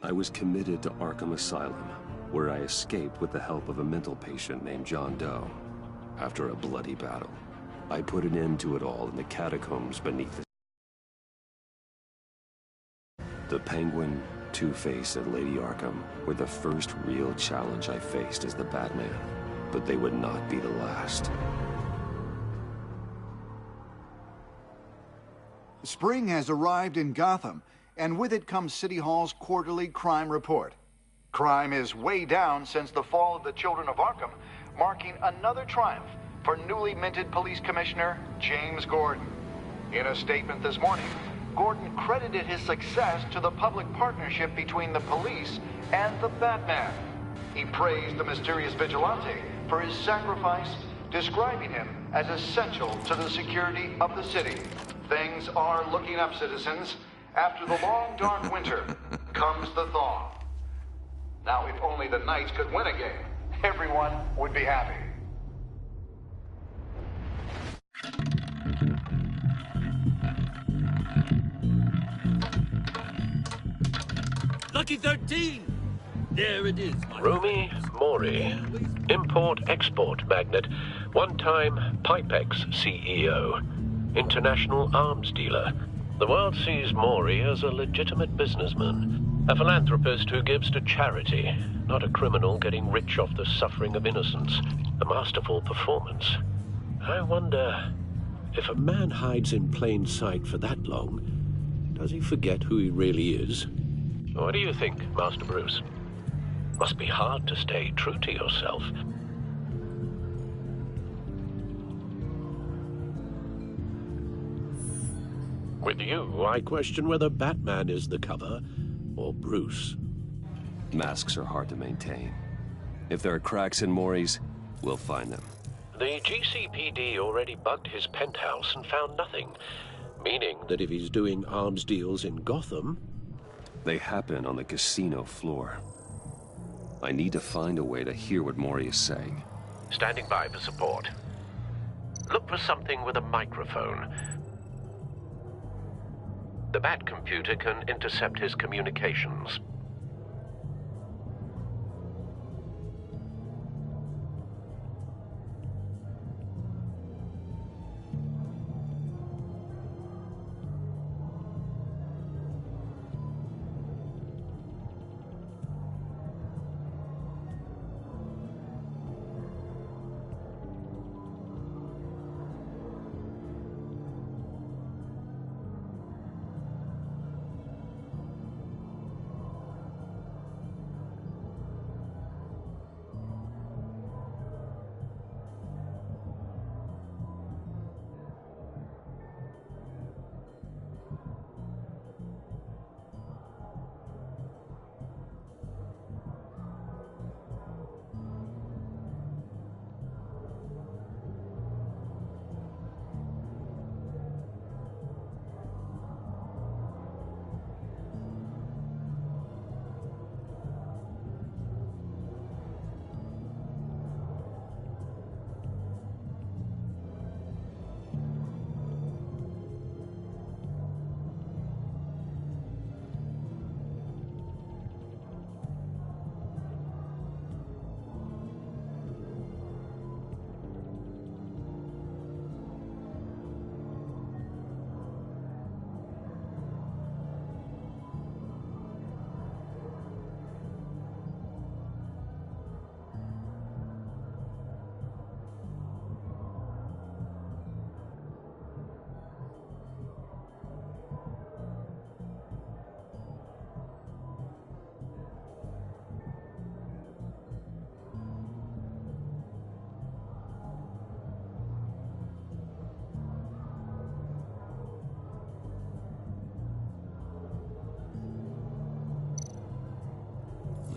I was committed to Arkham Asylum, where I escaped with the help of a mental patient named John Doe. After a bloody battle, I put an end to it all in the catacombs beneath the Penguin, Two-Face, and Lady Arkham were the first real challenge I faced as the Batman, but they would not be the last. Spring has arrived in Gotham, and with it comes City Hall's quarterly crime report. Crime is way down since the fall of the Children of Arkham, marking another triumph for newly minted Police Commissioner James Gordon. In a statement this morning, Gordon credited his success to the public partnership between the police and the Batman. He praised the mysterious vigilante for his sacrifice, describing him as essential to the security of the city. Things are looking up, citizens. After the long, dark winter comes the thaw. Now, if only the Knights could win a game, everyone would be happy. Lucky 13! There it is, my Rumi Mori, import-export magnate, one-time Pipex CEO, international arms dealer. The world sees Mori as a legitimate businessman, a philanthropist who gives to charity, not a criminal getting rich off the suffering of innocence. A masterful performance. I wonder, if a man hides in plain sight for that long, does he forget who he really is? What do you think, Master Bruce? Must be hard to stay true to yourself. With you, I question whether Batman is the cover, or Bruce. Masks are hard to maintain. If there are cracks in Mori's, we'll find them. The GCPD already bugged his penthouse and found nothing, meaning that if he's doing arms deals in Gotham... They happen on the casino floor. I need to find a way to hear what Mori is saying. Standing by for support. Look for something with a microphone. The Bat computer can intercept his communications.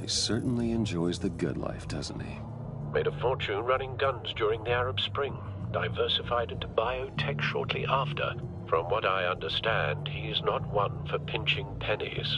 He certainly enjoys the good life, doesn't he? Made a fortune running guns during the Arab Spring. Diversified into biotech shortly after. From what I understand, he's not one for pinching pennies.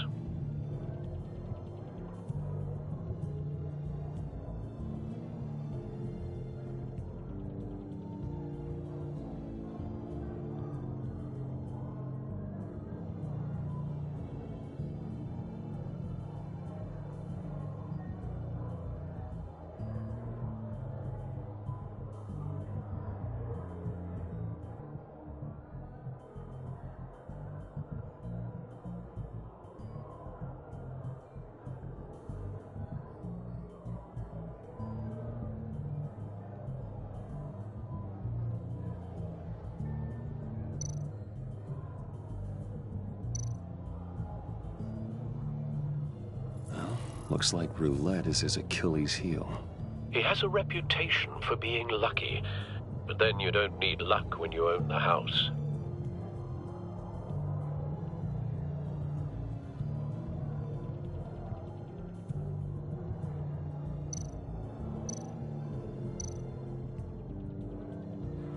Looks like roulette is his Achilles heel. He has a reputation for being lucky, but then you don't need luck when you own the house.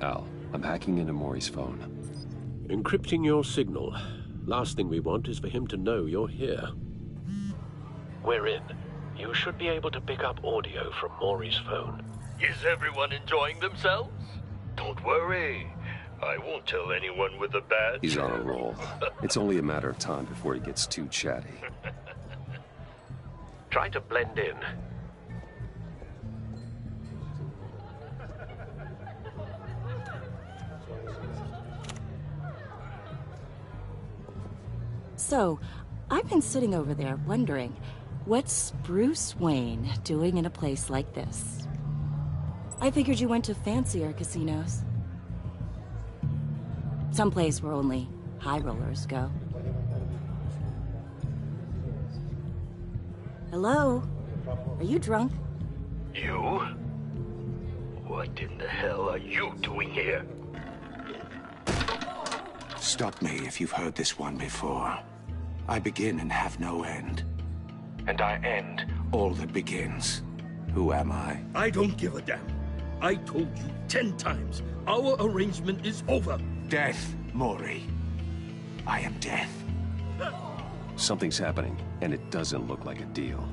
Al, I'm hacking into Maury's phone. Encrypting your signal. Last thing we want is for him to know you're here. We're in. You should be able to pick up audio from Maury's phone. Is everyone enjoying themselves? Don't worry. I won't tell anyone with a badge. He's on a roll. It's only a matter of time before he gets too chatty. Try to blend in. So, I've been sitting over there wondering, what's Bruce Wayne doing in a place like this? I figured you went to fancier casinos. Someplace where only high rollers go. Hello? Are you drunk? You? What in the hell are you doing here? Stop me if you've heard this one before. I begin and have no end. And I end all that begins. Who am I? I don't give a damn. I told you 10 times. Our arrangement is over. Death, Maury. I am death. Something's happening, and it doesn't look like a deal.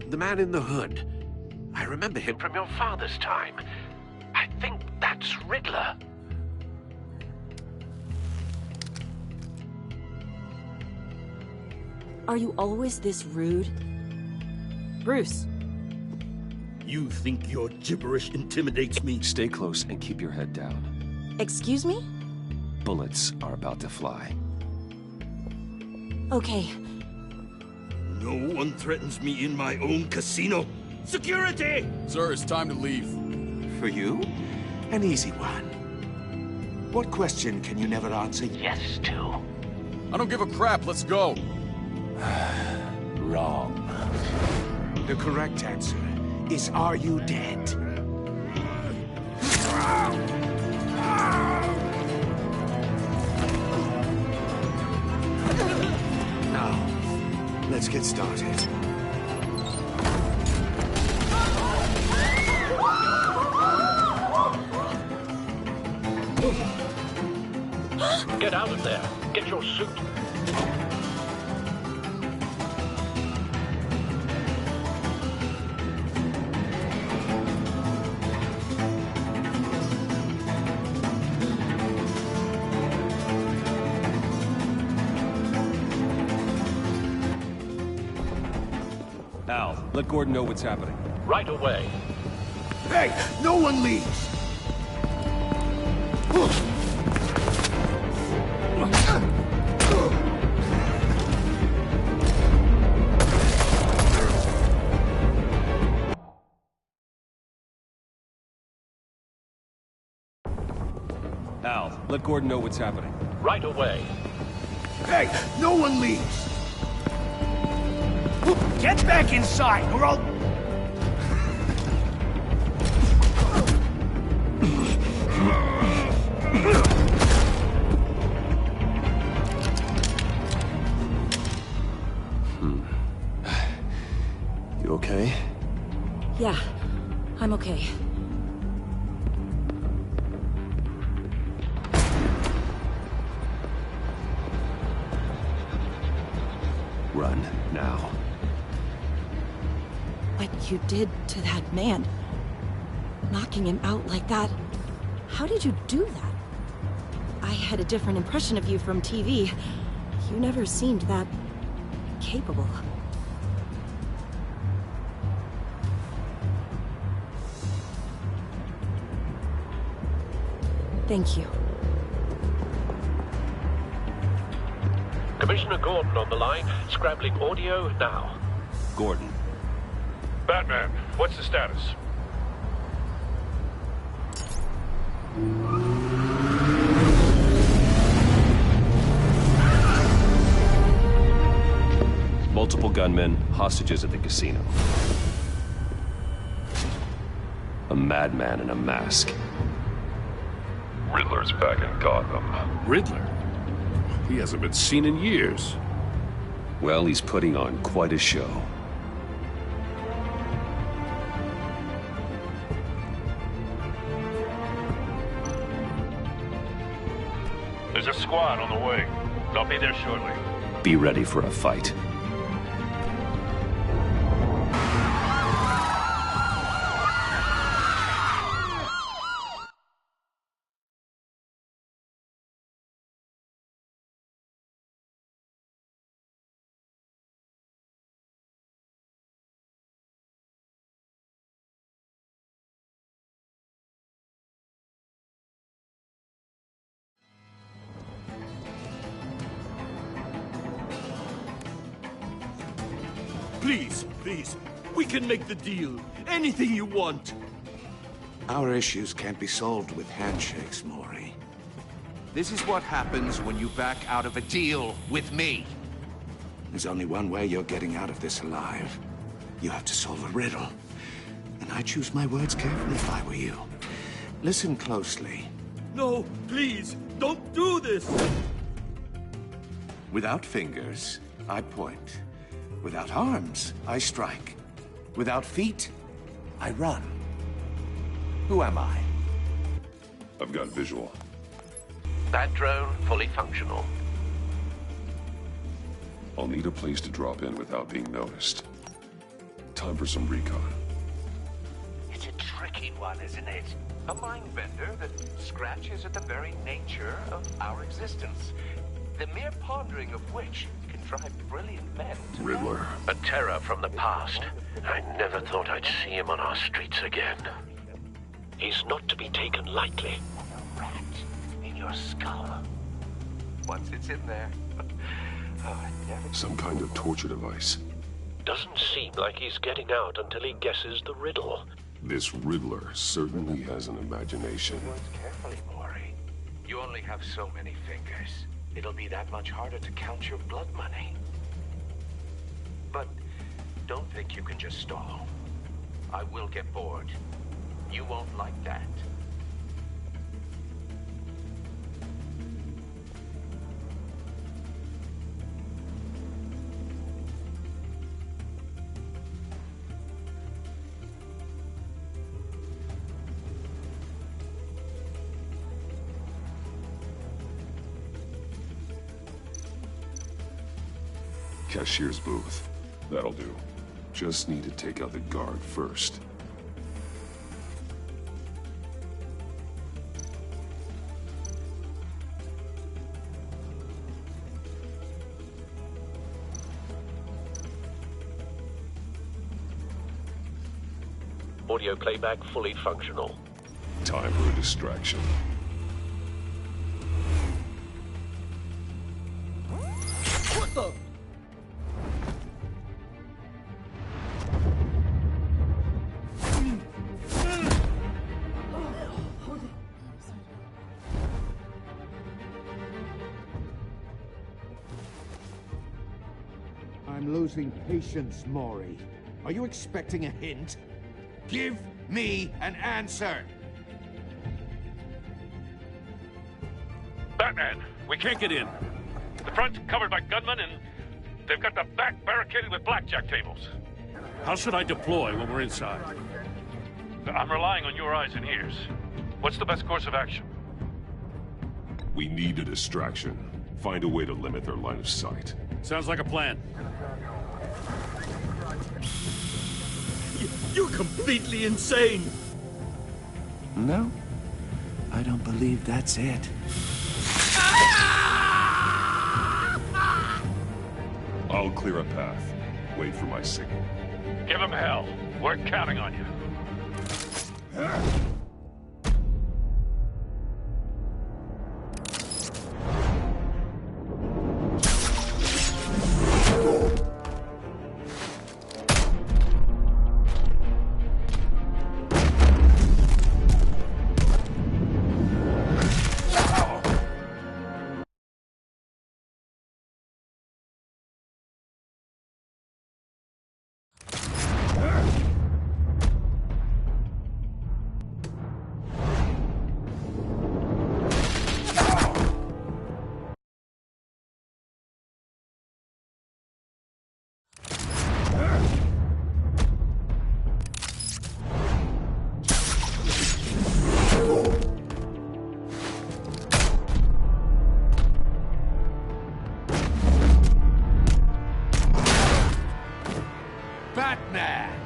The man in the hood. I remember him from your father's time. I think that's Riddler. Are you always this rude? Bruce. You think your gibberish intimidates me? Stay close and keep your head down. Excuse me? Bullets are about to fly. Okay. No one threatens me in my own casino. Security! Sir, it's time to leave. For you? An easy one. What question can you never answer yes to? I don't give a crap, let's go. Wrong. The correct answer is, are you dead? Now, let's get started. Get out of there. Get your suit. Al, let Gordon know what's happening. Right away. Hey, no one leaves! Al, let Gordon know what's happening. Right away. Hey, no one leaves! Get back inside, or I'll... You okay? Yeah, I'm okay. Run, now. What you did to that man, knocking him out like that, how did you do that? I had a different impression of you from TV. You never seemed that capable. Thank you. Commissioner Gordon on the line. Scrabbling audio now. Gordon. Batman, what's the status? Multiple gunmen, hostages at the casino. A madman in a mask. Riddler's back in Gotham. Riddler? He hasn't been seen in years. Well, he's putting on quite a show. There's a squad on the way. They'll be there shortly. Be ready for a fight. Please, please. We can make the deal. Anything you want. Our issues can't be solved with handshakes, Maury. This is what happens when you back out of a deal with me. There's only one way you're getting out of this alive. You have to solve a riddle. And I choose my words carefully if I were you. Listen closely. No, please, don't do this! Without fingers, I point. Without arms, I strike. Without feet, I run. Who am I? I've got visual. That drone fully functional. I'll need a place to drop in without being noticed. Time for some recon. It's a tricky one, isn't it? A mind bender that scratches at the very nature of our existence. The mere pondering of which can drive brilliant men to... Riddler. A terror from the past. I never thought I'd see him on our streets again. He's not to be taken lightly. A rat in your skull. Once it's in there... oh, it never... Some kind of torture device. Doesn't seem like he's getting out until he guesses the riddle. This Riddler certainly has an imagination. Words carefully, Maury. You only have so many fingers. It'll be that much harder to count your blood money. But don't think you can just stall. I will get bored. You won't like that. Cashier's booth. That'll do. Just need to take out the guard first. Audio playback fully functional. Time for a distraction. What the? I'm losing patience, Maury. Are you expecting a hint? Give me an answer! Batman, we can't get in. The front's covered by gunmen, and they've got the back barricaded with blackjack tables. How should I deploy when we're inside? I'm relying on your eyes and ears. What's the best course of action? We need a distraction. Find a way to limit their line of sight. Sounds like a plan. You're completely insane! No, I don't believe that's it. I'll clear a path. Wait for my signal. Give them hell. We're counting on you. Batman!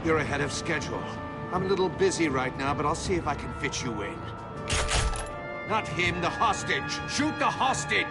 You're ahead of schedule. I'm a little busy right now, but I'll see if I can fit you in. Not him, the hostage! Shoot the hostage!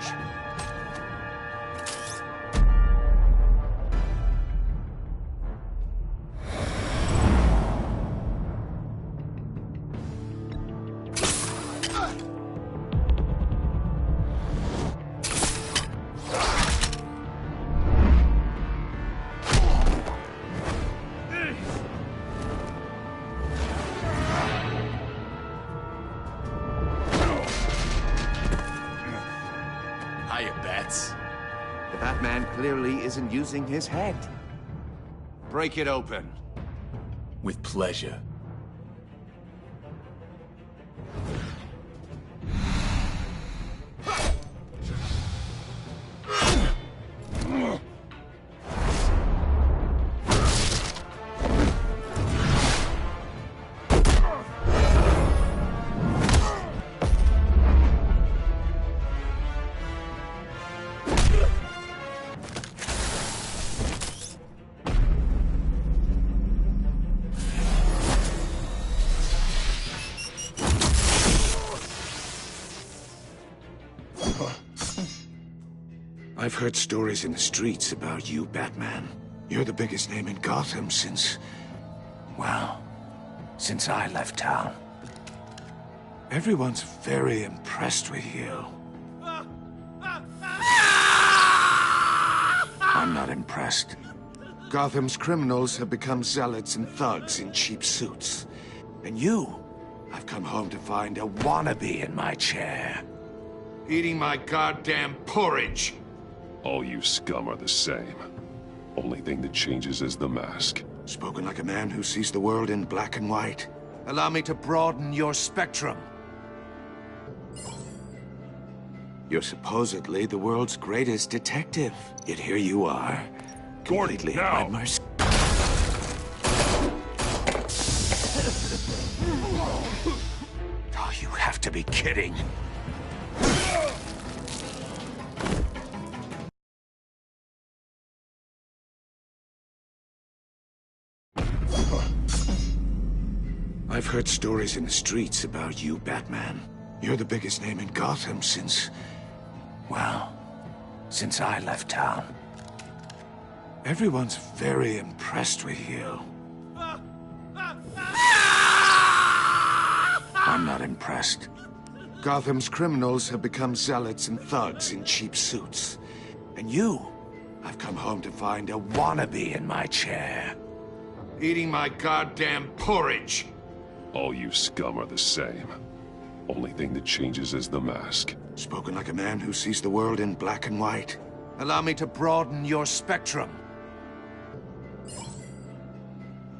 The Batman clearly isn't using his head. Break it open. With pleasure. I've heard stories in the streets about you, Batman. You're the biggest name in Gotham since... well, since I left town. Everyone's very impressed with you. I'm not impressed. Gotham's criminals have become zealots and thugs in cheap suits. And you, I've come home to find a wannabe in my chair. Eating my goddamn porridge. All you scum are the same. Only thing that changes is the mask. Spoken like a man who sees the world in black and white. Allow me to broaden your spectrum. You're supposedly the world's greatest detective. Yet here you are, completely at my mercy. Oh, you have to be kidding. I've heard stories in the streets about you, Batman. You're the biggest name in Gotham since... well, since I left town. Everyone's very impressed with you. I'm not impressed. Gotham's criminals have become zealots and thugs in cheap suits. And you, I've come home to find a wannabe in my chair. Eating my goddamn porridge. All you scum are the same. Only thing that changes is the mask. Spoken like a man who sees the world in black and white. Allow me to broaden your spectrum.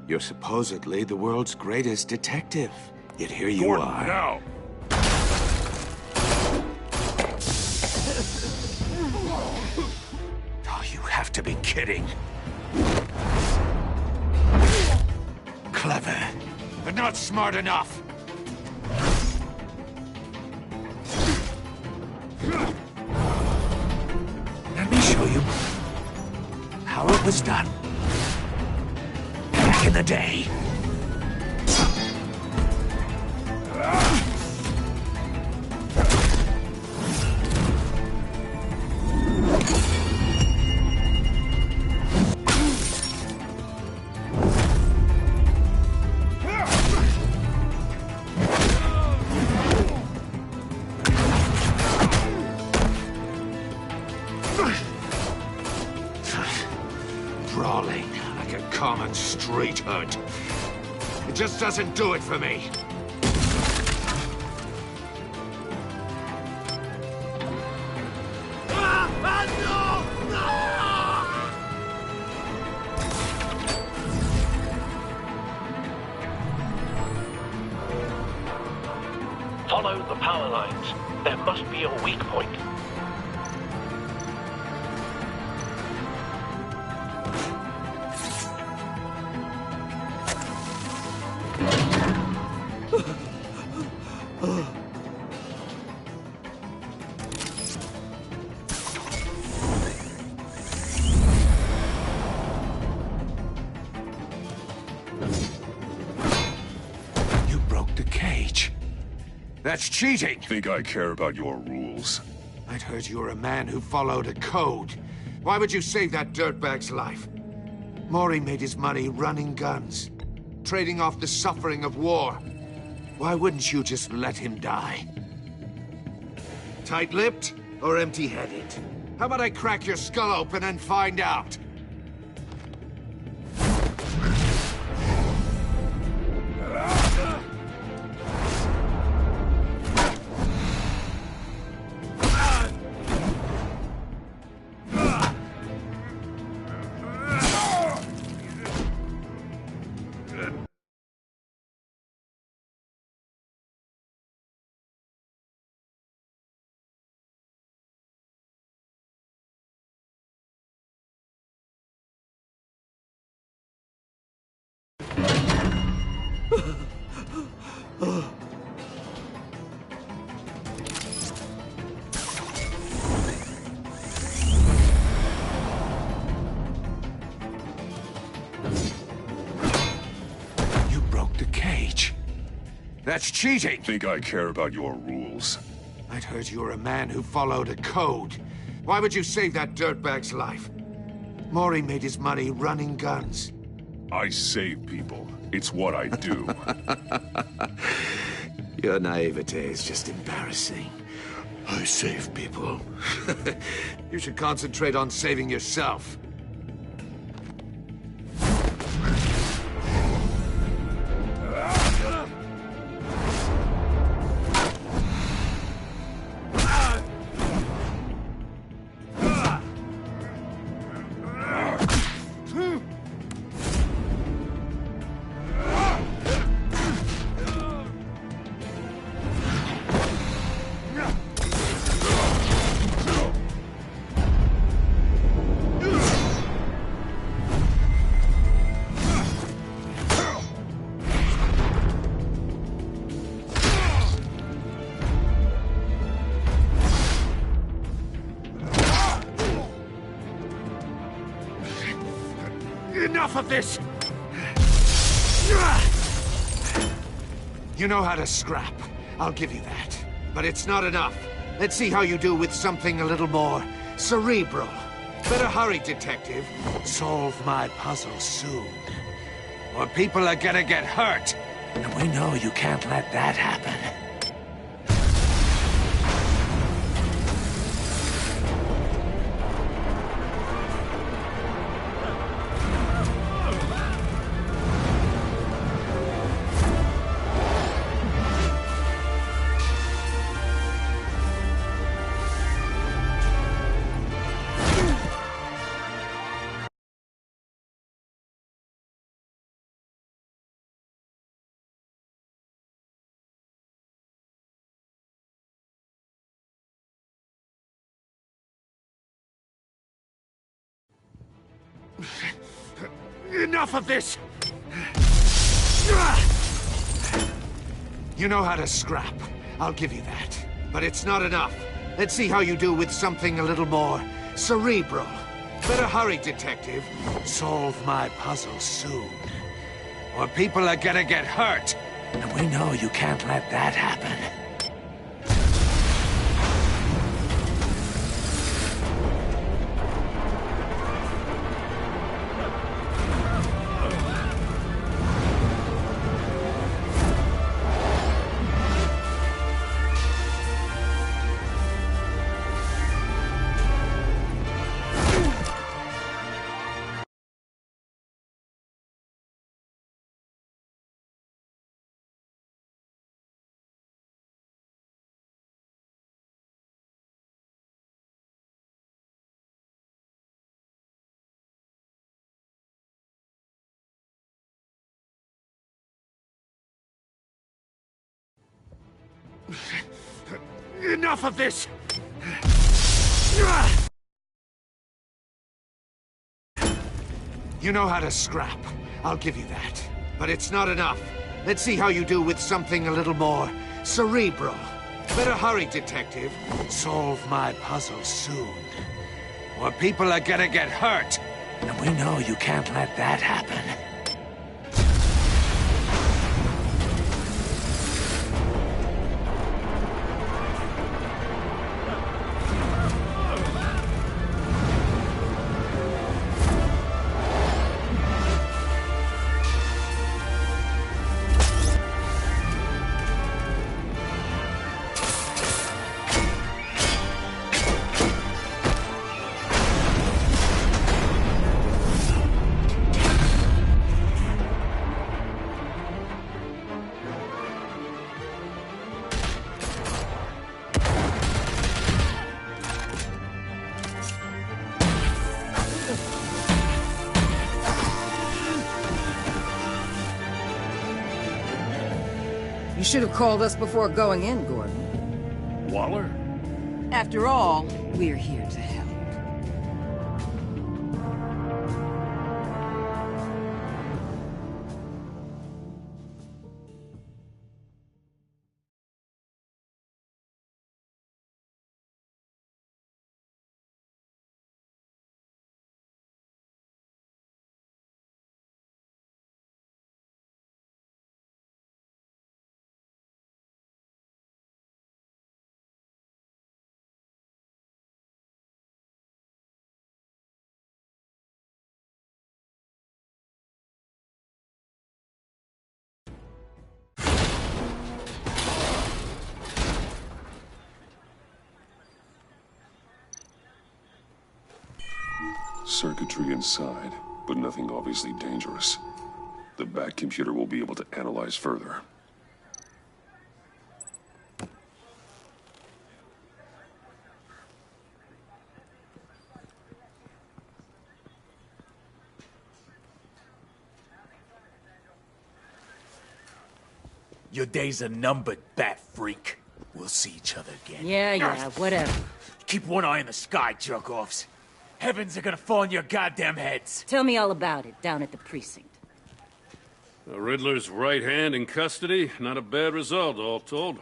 You're supposedly the world's greatest detective. Yet here you are. Now! Oh, you have to be kidding. Clever, but not smart enough. Let me show you how it was done back in the day. Brawling like a common street hood. It just doesn't do it for me. Follow the power lines. There must be a weak point. That's cheating! Think I care about your rules? I'd heard you were a man who followed a code. Why would you save that dirtbag's life? Maury made his money running guns, trading off the suffering of war. Why wouldn't you just let him die? Tight-lipped or empty-headed? How about I crack your skull open and find out? You broke the cage. That's cheating! Think I care about your rules? I'd heard you were a man who followed a code. Why would you save that dirtbag's life? Maury made his money running guns. I save people. It's what I do. Your naivete is just embarrassing. I save people. You should concentrate on saving yourself. Enough of this! You know how to scrap. I'll give you that. But it's not enough. Let's see how you do with something a little more cerebral. Better hurry, detective. Solve my puzzle soon. Or people are gonna get hurt. And we know you can't let that happen. Enough of this! You know how to scrap. I'll give you that. But it's not enough. Let's see how you do with something a little more cerebral. Better hurry, detective. Solve my puzzle soon. Or people are gonna get hurt. And we know you can't let that happen. Enough of this! You know how to scrap. I'll give you that. But it's not enough. Let's see how you do with something a little more cerebral. Better hurry, detective. Solve my puzzle soon. Or people are gonna get hurt. And we know you can't let that happen. You should have called us before going in, Gordon. Waller? After all, we're here to help. Circuitry inside, but nothing obviously dangerous. The back computer will be able to analyze further. Your days are numbered, bat freak. We'll see each other again. Yeah, whatever. Keep one eye in the sky, jerk-offs. Heavens are gonna fall on your goddamn heads. Tell me all about it, down at the precinct. The Riddler's right hand in custody. Not a bad result, all told.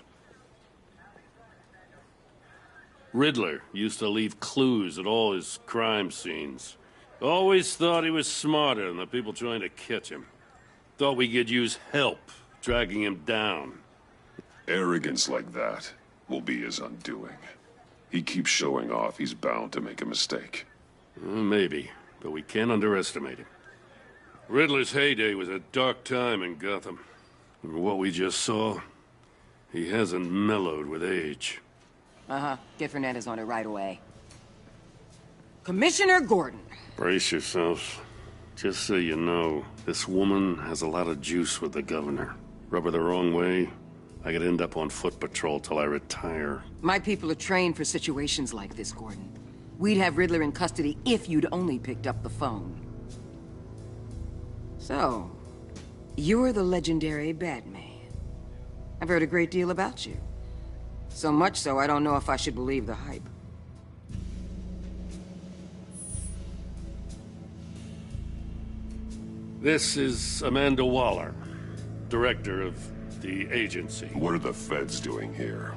Riddler used to leave clues at all his crime scenes. Always thought he was smarter than the people trying to catch him. Thought we could use help dragging him down. Arrogance like that will be his undoing. He keeps showing off, he's bound to make a mistake. Maybe, but we can't underestimate him. Riddler's heyday was a dark time in Gotham. And what we just saw, he hasn't mellowed with age. Uh-huh. Get Fernandez on it right away. Commissioner Gordon. Brace yourselves. Just so you know, this woman has a lot of juice with the governor. Rub her the wrong way, I could end up on foot patrol till I retire. My people are trained for situations like this, Gordon. We'd have Riddler in custody if you'd only picked up the phone. So, you're the legendary Batman. I've heard a great deal about you. So much so, I don't know if I should believe the hype. This is Amanda Waller, director of the agency. What are the feds doing here?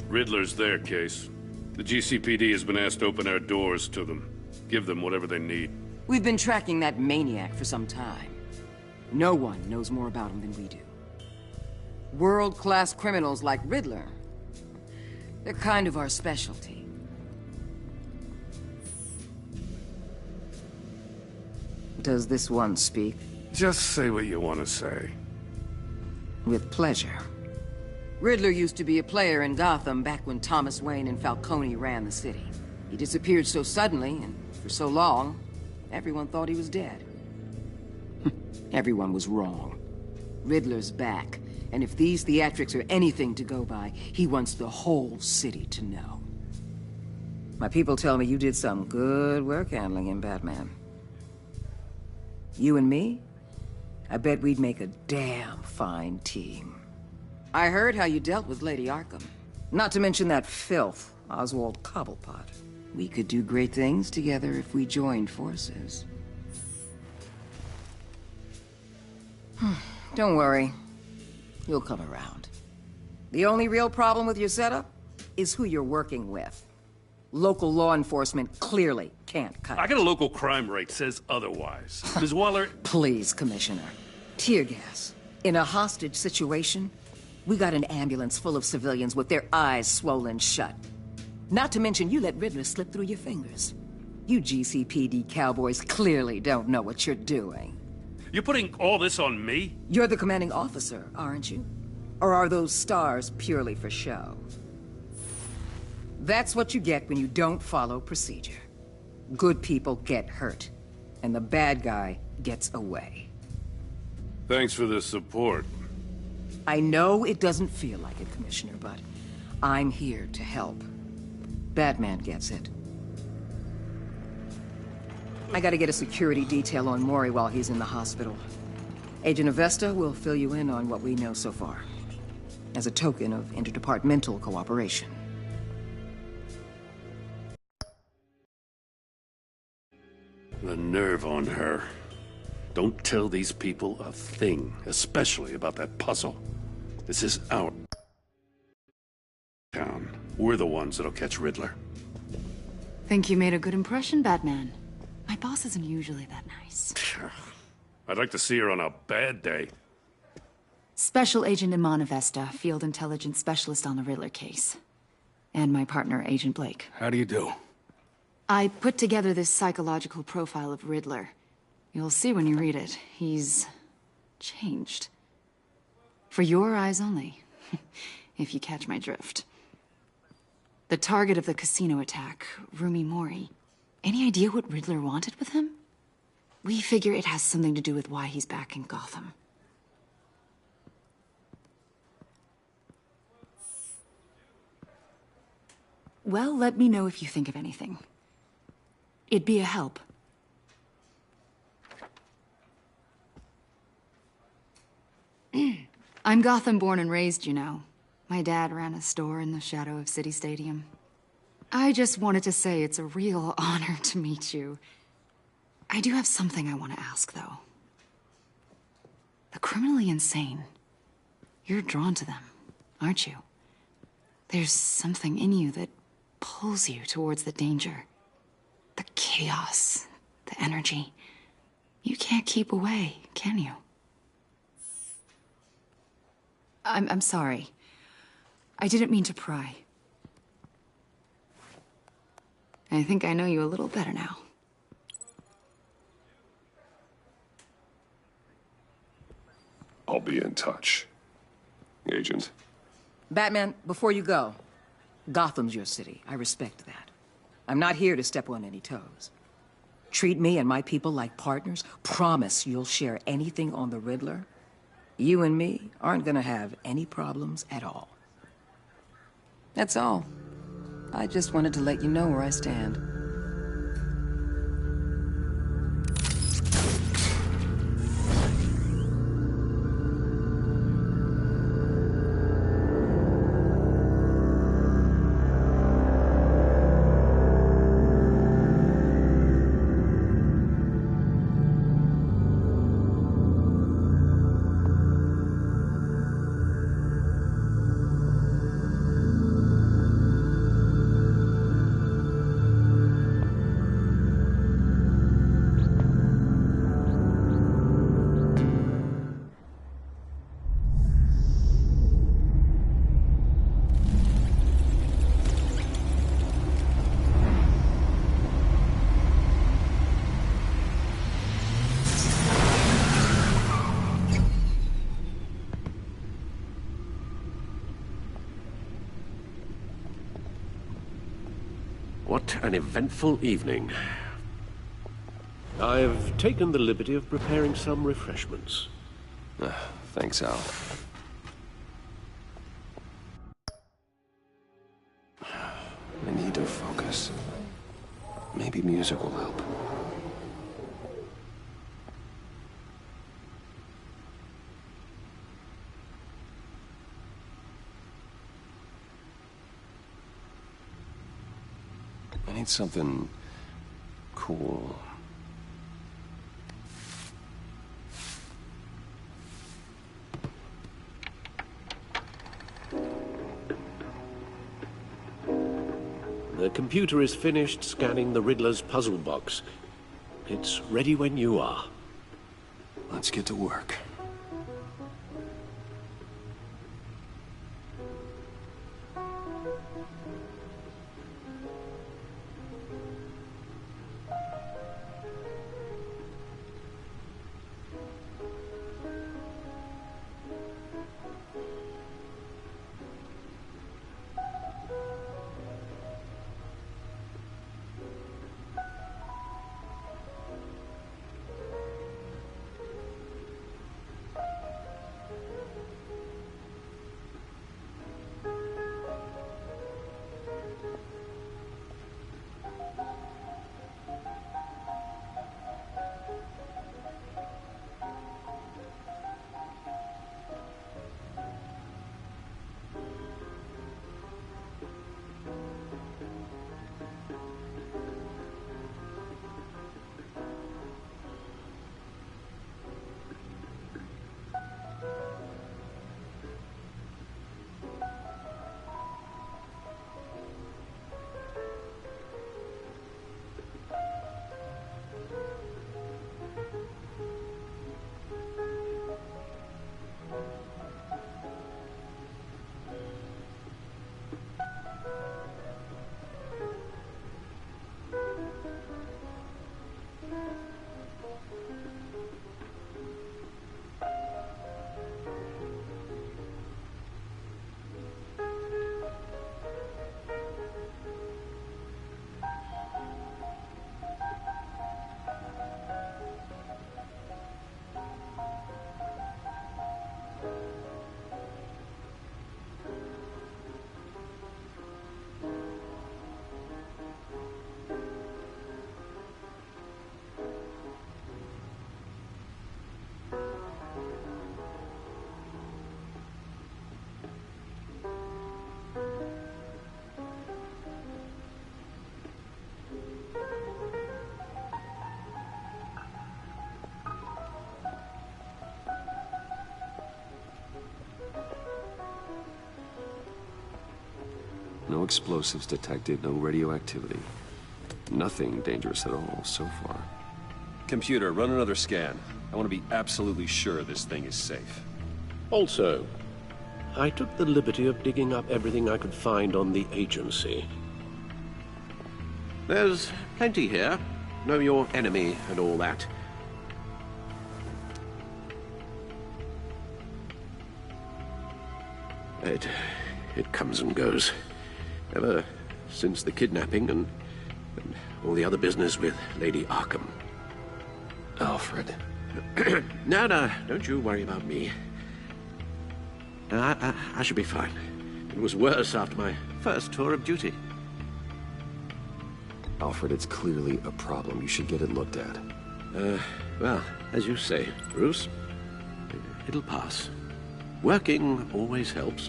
Riddler's their case. The GCPD has been asked to open our doors to them. Give them whatever they need. We've been tracking that maniac for some time. No one knows more about him than we do. World-class criminals like Riddler. They're kind of our specialty. Does this one speak? Just say what you want to say. With pleasure. Riddler used to be a player in Gotham back when Thomas Wayne and Falcone ran the city. He disappeared so suddenly and for so long, everyone thought he was dead. Everyone was wrong. Riddler's back, and if these theatrics are anything to go by, he wants the whole city to know. My people tell me you did some good work handling him, Batman. You and me? I bet we'd make a damn fine team. I heard how you dealt with Lady Arkham. Not to mention that filth, Oswald Cobblepot. We could do great things together if we joined forces. Don't worry. You'll come around. The only real problem with your setup is who you're working with. Local law enforcement clearly can't cut it. I got a local crime rate says otherwise. Ms. Waller... Please, Commissioner. Tear gas. In a hostage situation, we got an ambulance full of civilians with their eyes swollen shut. Not to mention you let Riddler slip through your fingers. You GCPD cowboys clearly don't know what you're doing. You're putting all this on me? You're the commanding officer, aren't you? Or are those stars purely for show? That's what you get when you don't follow procedure. Good people get hurt, and the bad guy gets away. Thanks for the support. I know it doesn't feel like it, Commissioner, but I'm here to help. Batman gets it. I gotta get a security detail on Mori while he's in the hospital. Agent Avesta will fill you in on what we know so far. as a token of interdepartmental cooperation. The nerve on her. Don't tell these people a thing, especially about that puzzle. This is our town. We're the ones that'll catch Riddler. Think you made a good impression, Batman? My boss isn't usually that nice. I'd like to see her on a bad day. Special Agent Iman Avesta, Field Intelligence Specialist on the Riddler case. And my partner, Agent Blake. How do you do? I put together this psychological profile of Riddler. You'll see when you read it. He's changed. For your eyes only, if you catch my drift. The target of the casino attack, Rumi Mori. Any idea what Riddler wanted with him? We figure it has something to do with why he's back in Gotham. Well, let me know if you think of anything. It'd be a help. I'm Gotham born and raised, you know. My dad ran a store in the shadow of City Stadium. I just wanted to say it's a real honor to meet you. I do have something I want to ask, though. The criminally insane. You're drawn to them, aren't you? There's something in you that pulls you towards the danger. The chaos, the energy. You can't keep away, can you? I'm sorry. I didn't mean to pry. I think I know you a little better now. I'll be in touch, Agent. Batman, before you go, Gotham's your city. I respect that. I'm not here to step on any toes. Treat me and my people like partners. Promise you'll share anything on the Riddler. You and me aren't gonna have any problems at all. That's all. I just wanted to let you know where I stand. What an eventful evening. I've taken the liberty of preparing some refreshments. Thanks, Al. I need to focus. Maybe music will help. I need something cool. The computer is finished scanning the Riddler's puzzle box. It's ready when you are. Let's get to work. No explosives detected, no radioactivity. Nothing dangerous at all so far. Computer, run another scan. I want to be absolutely sure this thing is safe. Also, I took the liberty of digging up everything I could find on the agency. There's plenty here. Know your enemy and all that. It comes and goes. Ever since the kidnapping and all the other business with Lady Arkham. Alfred. No, don't you worry about me. I should be fine. It was worse after my first tour of duty. Alfred, it's clearly a problem. You should get it looked at. Well, as you say, Bruce, it'll pass. Working always helps.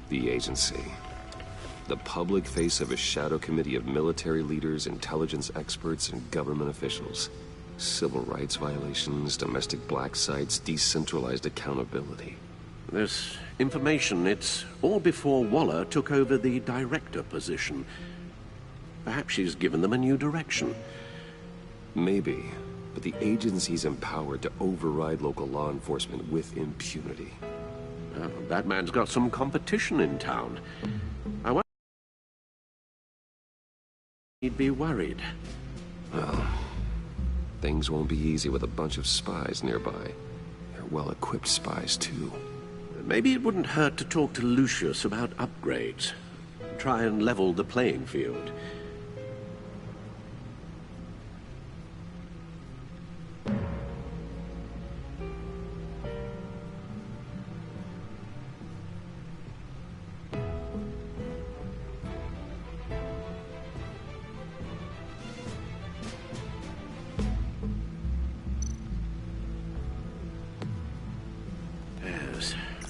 The agency. The public face of a shadow committee of military leaders, intelligence experts, and government officials. Civil rights violations, domestic black sites, decentralized accountability. This information, it's all before Waller took over the director position. Perhaps she's given them a new direction. Maybe, but the agency's empowered to override local law enforcement with impunity. Batman's got some competition in town. I wonder he'd be worried. Well, things won't be easy with a bunch of spies nearby. They're well-equipped spies, too. Maybe it wouldn't hurt to talk to Lucius about upgrades. Try and level the playing field.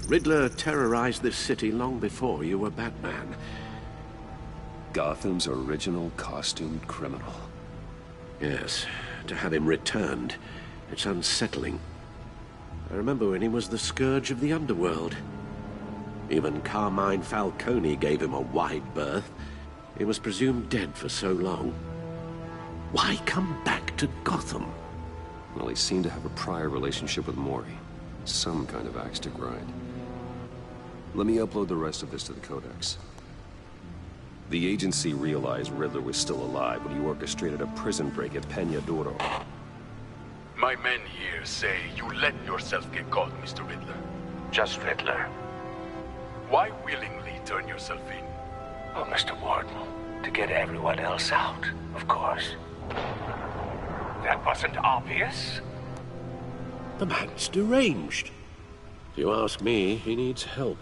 Riddler terrorized this city long before you were Batman. Gotham's original costumed criminal. Yes, to have him returned, it's unsettling. I remember when he was the scourge of the underworld. Even Carmine Falcone gave him a wide berth. He was presumed dead for so long. Why come back to Gotham? Well, he seemed to have a prior relationship with Mori. Some kind of axe to grind. Let me upload the rest of this to the Codex. The agency realized Riddler was still alive when he orchestrated a prison break at Peña Duro. My men here say you let yourself get caught, Mr. Riddler. Just Riddler. Why willingly turn yourself in? Oh, Mr. Warden, to get everyone else out, of course. That wasn't obvious? The man's deranged. If you ask me, he needs help.